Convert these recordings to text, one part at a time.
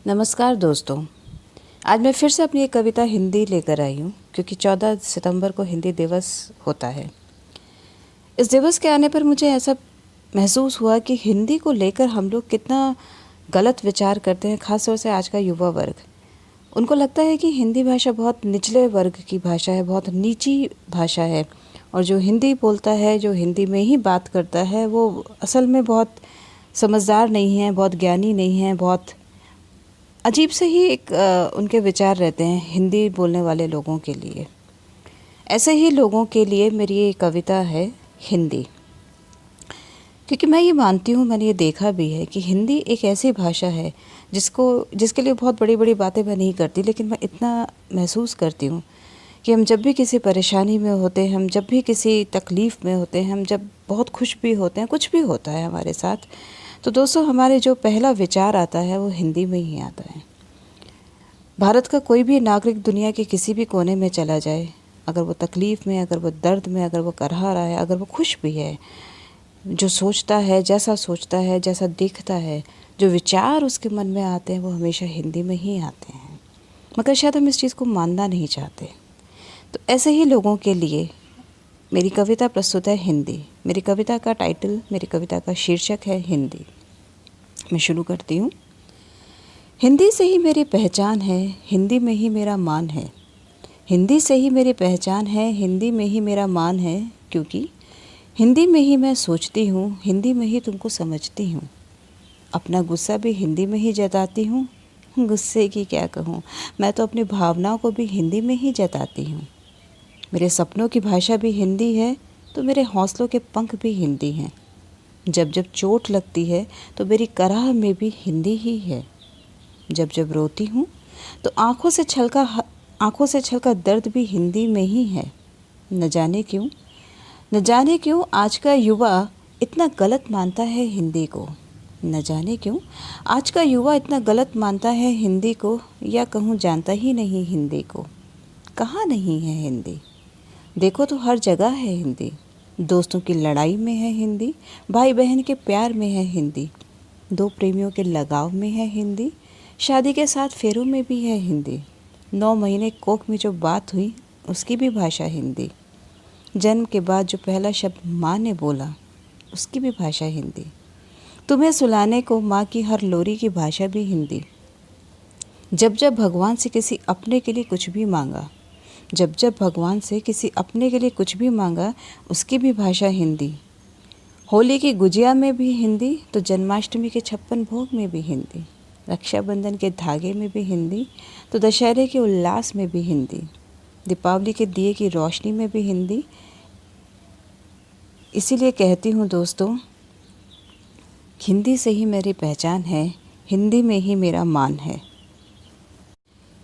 नमस्कार दोस्तों। आज मैं फिर से अपनी एक कविता हिंदी लेकर आई हूँ क्योंकि 14 सितंबर को हिंदी दिवस होता है। इस दिवस के आने पर मुझे ऐसा महसूस हुआ कि हिंदी को लेकर हम लोग कितना गलत विचार करते हैं, ख़ास तौर से आज का युवा वर्ग। उनको लगता है कि हिंदी भाषा बहुत निचले वर्ग की भाषा है, बहुत नीची भाषा है, और जो हिंदी बोलता है, जो हिंदी में ही बात करता है, वो असल में बहुत समझदार नहीं है, बहुत ज्ञानी नहीं है, बहुत अजीब से ही एक उनके विचार रहते हैं हिंदी बोलने वाले लोगों के लिए। ऐसे ही लोगों के लिए मेरी ये कविता है हिंदी, क्योंकि मैं ये मानती हूँ, मैंने ये देखा भी है कि हिंदी एक ऐसी भाषा है जिसके लिए बहुत बड़ी बड़ी बातें मैं नहीं करती, लेकिन मैं इतना महसूस करती हूँ कि हम जब भी किसी परेशानी में होते हैं, हम जब भी किसी तकलीफ़ में होते हैं, हम जब बहुत खुश भी होते हैं, कुछ भी होता है हमारे साथ, तो दोस्तों हमारे जो पहला विचार आता है वो हिंदी में ही आता है। भारत का कोई भी नागरिक दुनिया के किसी भी कोने में चला जाए, अगर वो तकलीफ़ में, अगर वो दर्द में, अगर वो करहा रहा है, अगर वो खुश भी है, जो सोचता है, जैसा दिखता है, जो विचार उसके मन में आते हैं, वो हमेशा हिंदी में ही आते हैं, मगर शायद हम इस चीज़ को मानना नहीं चाहते। तो ऐसे ही लोगों के लिए मेरी कविता प्रस्तुत है हिंदी। मेरी कविता का टाइटल, मेरी कविता का शीर्षक है हिंदी। मैं शुरू करती हूँ। हिंदी से ही मेरी पहचान है, हिंदी में ही मेरा मान है। हिंदी से ही मेरी पहचान है, हिंदी में ही मेरा मान है, क्योंकि हिंदी में ही मैं सोचती हूँ, हिंदी में ही तुमको समझती हूँ। अपना गुस्सा भी हिंदी में ही जताती हूँ। गुस्से की क्या कहूँ, मैं तो अपनी भावनाओं को भी हिंदी में ही जताती हूँ। मेरे सपनों की भाषा भी हिंदी है, तो मेरे हौसलों के पंख भी हिंदी हैं। जब जब चोट लगती है तो मेरी कराह में भी हिंदी ही है। जब जब रोती हूँ तो आँखों से छलका दर्द भी हिंदी में ही है। न जाने क्यों आज का युवा इतना गलत मानता है हिंदी को। न जाने क्यों आज का युवा इतना गलत मानता है हिंदी को, या कहूँ जानता ही नहीं हिंदी को। कहाँ नहीं है हिंदी? देखो तो हर जगह है हिंदी। दोस्तों की लड़ाई में है हिंदी, भाई बहन के प्यार में है हिंदी, दो प्रेमियों के लगाव में है हिंदी, शादी के साथ फेरों में भी है हिंदी। 9 महीने कोख में जो बात हुई उसकी भी भाषा हिंदी। जन्म के बाद जो पहला शब्द माँ ने बोला उसकी भी भाषा हिंदी। तुम्हें सुलाने को माँ की हर लोरी की भाषा भी हिंदी। जब जब भगवान से किसी अपने के लिए कुछ भी मांगा, जब जब भगवान से किसी अपने के लिए कुछ भी मांगा, उसकी भी भाषा हिंदी। होली की गुजिया में भी हिंदी, तो जन्माष्टमी के 56 भोग में भी हिंदी। रक्षाबंधन के धागे में भी हिंदी, तो दशहरे के उल्लास में भी हिंदी। दीपावली के दिए की रोशनी में भी हिंदी। इसीलिए कहती हूँ दोस्तों, हिंदी से ही मेरी पहचान है, हिंदी में ही मेरा मान है।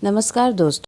नमस्कार दोस्तों।